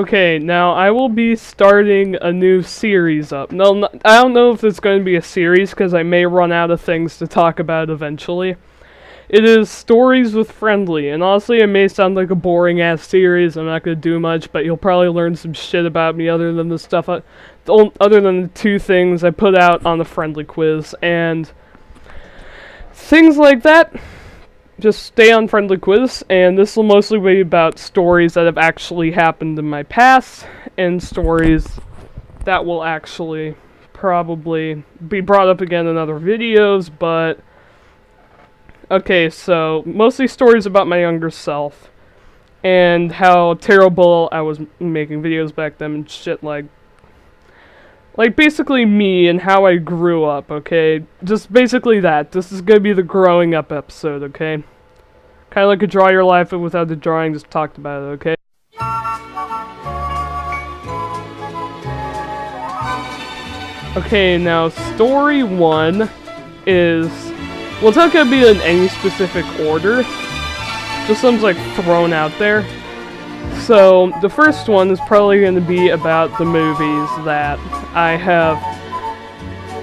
Okay, now I will be starting a new series up. No, I don't know if it's going to be a series because I may run out of things to talk about eventually. It is Stories with Friendly, and honestly it may sound like a boring ass series. I'm not going to do much, but you'll probably learn some shit about me other than the stuff other than the two things I put out on the Friendly quiz and things like that. Just stay on Friendly Quiz, and this will mostly be about stories that have actually happened in my past, and stories that will actually probably be brought up again in other videos, but... Okay, so, mostly stories about my younger self, and how terrible I was making videos back then, and shit like basically me and how I grew up, okay? Just basically that. This is gonna be the growing up episode, okay? Kinda like a draw your life, but without the drawing, just talked about it, okay? Okay, now story 1 is... Well, it's not gonna be in any specific order. Just something's like thrown out there. So, the first one is probably going to be about the movies that I have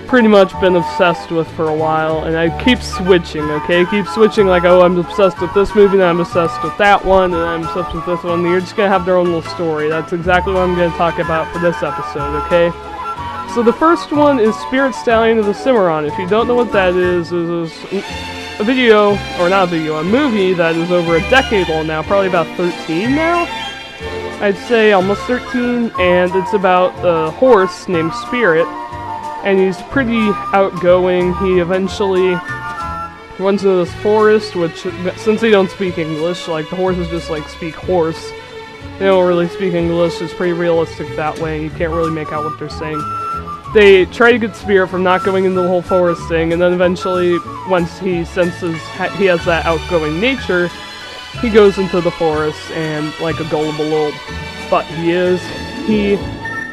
pretty much been obsessed with for a while, and I keep switching, okay? Keep switching like, oh, I'm obsessed with this movie, then I'm obsessed with that one, and I'm obsessed with this one, and you're just going to have their own little story. That's exactly what I'm going to talk about for this episode, okay? So the first one is Stallion of the Cimarron. If you don't know what that is a video, or not a video, a movie that is over a decade old now, probably about 13 now? I'd say almost 13, and it's about a horse named Spirit, and he's pretty outgoing. He eventually runs into this forest, which, since they don't speak English, like, the horses just, like, speak horse. They don't really speak English. It's pretty realistic that way. You can't really make out what they're saying. They try to get Spirit from not going into the whole forest thing, and then eventually, once he senses he has that outgoing nature, he goes into the forest, and like a gullible little butt he is, he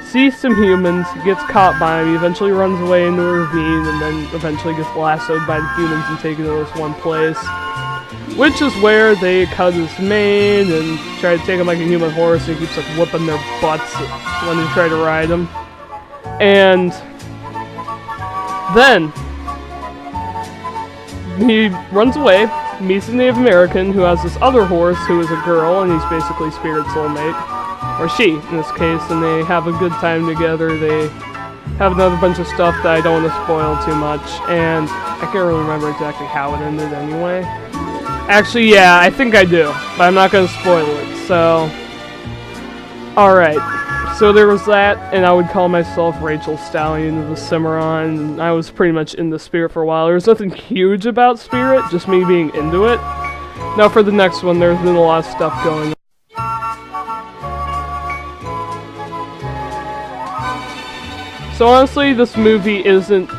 sees some humans, gets caught by them, he eventually runs away into a ravine, and then eventually gets lassoed by the humans and taken to this one place, which is where they cut his mane and try to take him like a human horse, and he keeps like whipping their butts when they try to ride him. And then he runs away, meets a Native American who has this other horse who is a girl, and he's basically Spirit's soulmate, or she in this case, and they have a good time together. They have another bunch of stuff that I don't want to spoil too much, and I can't really remember exactly how it ended anyway. Actually, yeah, I think I do, but I'm not going to spoil it, so... Alright. So there was that, and I would call myself Stallion of the Cimarron, and I was pretty much into Spirit for a while. There was nothing huge about Spirit, just me being into it. Now for the next one, there's been a lot of stuff going on. So honestly, this movie isn't...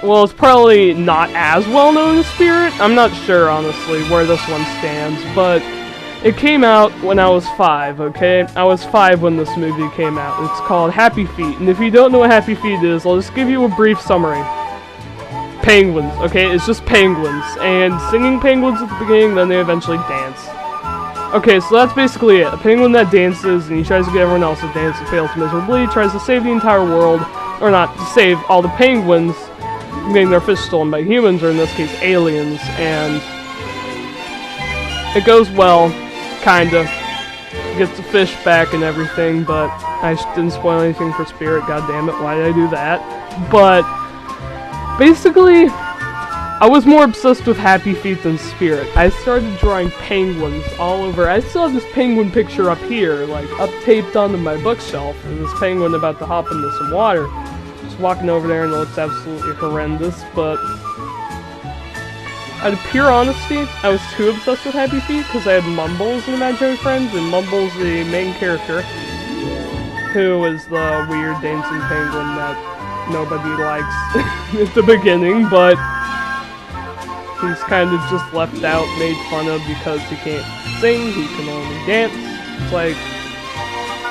Well, it's probably not as well known as Spirit. I'm not sure, honestly, where this one stands, but... It came out when I was 5, okay? I was 5 when this movie came out. It's called Happy Feet, and if you don't know what Happy Feet is, I'll just give you a brief summary. Penguins, okay? It's just penguins, and singing penguins at the beginning, then they eventually dance. Okay, so that's basically it. A penguin that dances, and he tries to get everyone else to dance and fails miserably, tries to save the entire world, or not, to save all the penguins from getting their fish stolen by humans, or in this case, aliens, and it goes well. Kinda. Gets the fish back and everything, but I didn't spoil anything for Spirit, god damn it, why did I do that? But, basically, I was more obsessed with Happy Feet than Spirit. I started drawing penguins all over. I still have this penguin picture up here, like, up-taped onto my bookshelf, and this penguin about to hop into some water. Just walking over there and it looks absolutely horrendous, but... Out of pure honesty, I was too obsessed with Happy Feet because I had Mumbles in Imaginary Friends, and Mumbles, the main character, who is the weird dancing penguin that nobody likes at the beginning, but he's kind of just left out, made fun of because he can't sing, he can only dance. It's like,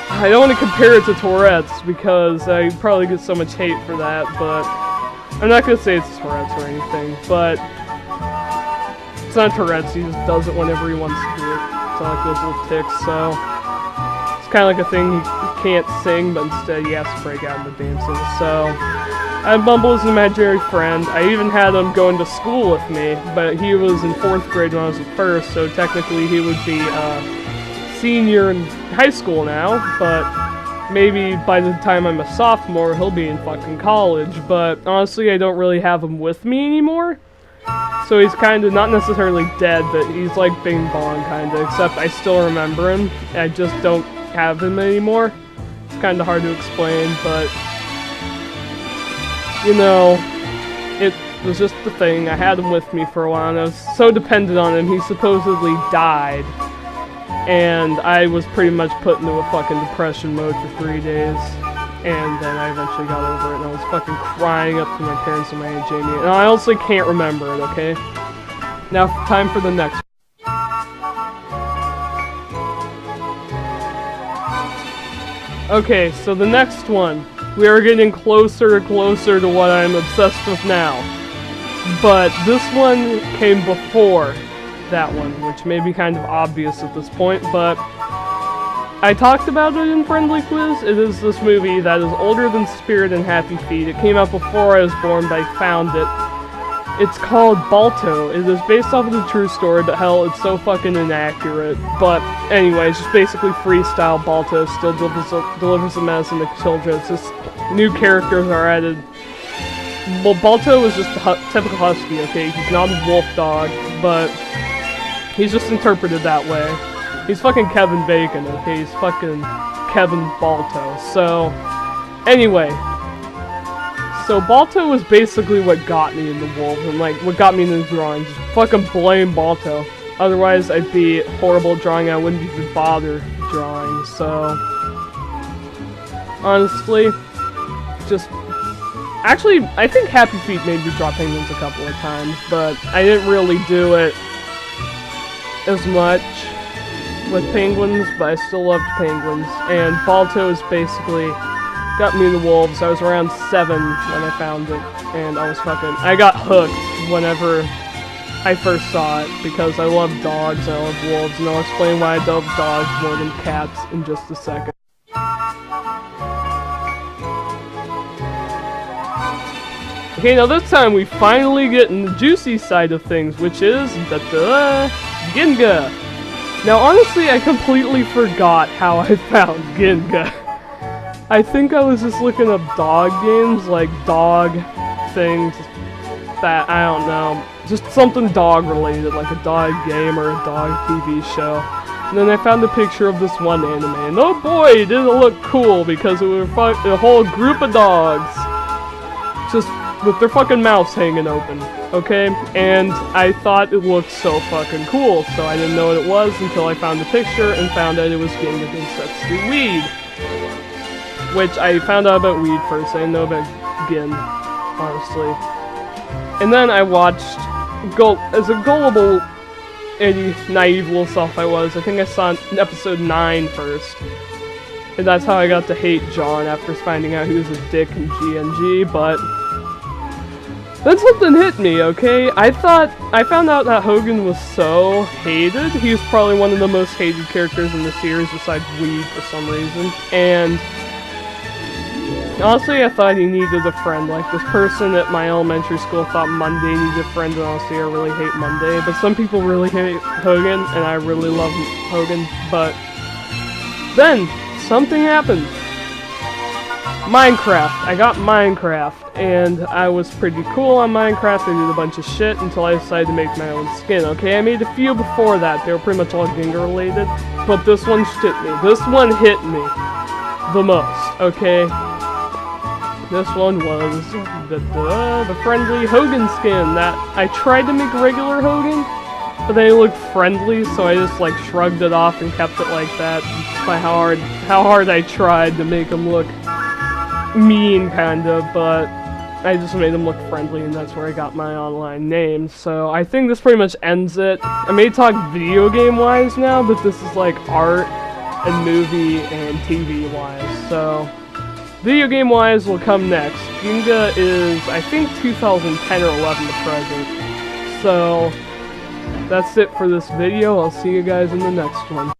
I don't want to compare it to Tourette's because I probably get so much hate for that, but I'm not going to say it's Tourette's or anything, but it's not Tourette's, he just does it whenever he wants to do it. It's not like those little tics, so it's kind of like a thing, he can't sing, but instead he has to break out into dancing. So, I Bumble is an imaginary friend. I even had him going to school with me, but he was in 4th grade when I was in 1st, so technically he would be a senior in high school now, but maybe by the time I'm a sophomore, he'll be in fucking college. But honestly, I don't really have him with me anymore. So he's kind of, not necessarily dead, but he's like Bing Bong kind of, except I still remember him. I just don't have him anymore. It's kind of hard to explain, but, you know, it was just the thing. I had him with me for a while, and I was so dependent on him. He supposedly died, and I was pretty much put into a fucking depression mode for 3 days. And then I eventually got over it, and I was fucking crying up to my parents and my Aunt Jamie. And I honestly can't remember it, okay? Now, time for the next. Okay, so the next one. We are getting closer and closer to what I'm obsessed with now. But this one came before that one, which may be kind of obvious at this point, but I talked about it in Friendly Quiz. It is this movie that is older than Spirit and Happy Feet. It came out before I was born, but I found it. It's called Balto. It is based off of the true story, but hell, it's so fucking inaccurate. But anyway, it's just basically freestyle. Balto still delivers the medicine to children. It's just new characters are added. Well, Balto is just a typical husky, okay? He's not a wolf dog, but he's just interpreted that way. He's fucking Kevin Bacon, okay? He's fucking Kevin Balto. So, anyway. So, Balto was basically what got me into wolves, and like, what got me into drawing. Just fucking blame Balto. Otherwise, I'd be horrible at drawing, I wouldn't even bother drawing, so... Honestly, just... Actually, I think Happy Feet made me draw penguins a couple of times, but I didn't really do it as much with penguins, but I still loved penguins. And Balto is basically got me into wolves. I was around 7 when I found it, and I got hooked whenever I first saw it, because I love dogs, I love wolves, and I'll explain why I love dogs more than cats in just a second. Okay, now this time we finally get in the juicy side of things, which is Ginga. Now honestly, I completely forgot how I found Ginga. I think I was just looking up dog games, like dog things that, I don't know, just something dog related, like a dog game or a dog TV show. And then I found a picture of this one anime, and oh boy, did it look cool, because it was a whole group of dogs, just with their fucking mouths hanging open, okay? And I thought it looked so fucking cool, so I didn't know what it was until I found the picture and found out it was Ginga Densetsu Weed. Which I found out about weed first, I didn't know about Gin, honestly. And then I watched, as a gullible, naive little self I was, I think I saw episode 9 first. And that's how I got to hate John after finding out he was a dick in GNG, but then something hit me, okay? I found out that Hogan was so hated. He was probably one of the most hated characters in the series besides Weed for some reason. And honestly, I thought he needed a friend. Like, this person at my elementary school thought Monday needed a friend, and honestly, I really hate Monday. But some people really hate Hogan, and I really love Hogan. But then, something happened. Minecraft. I got Minecraft, and I was pretty cool on Minecraft. I did a bunch of shit until I decided to make my own skin, okay? I made a few before that. They were pretty much all Ginga related, but this one hit me. This one hit me the most, okay? This one was the friendly Hogan skin that I tried to make regular Hogan, but they looked friendly, so I just like shrugged it off and kept it like that. By how hard I tried to make him look mean, kinda, but I just made him look friendly, and that's where I got my online name. So I think this pretty much ends it. I may talk video game wise now, but this is like art and movie and TV wise. So video game wise will come next. Ginga is, I think, 2010 or 11 to present. So that's it for this video. I'll see you guys in the next one.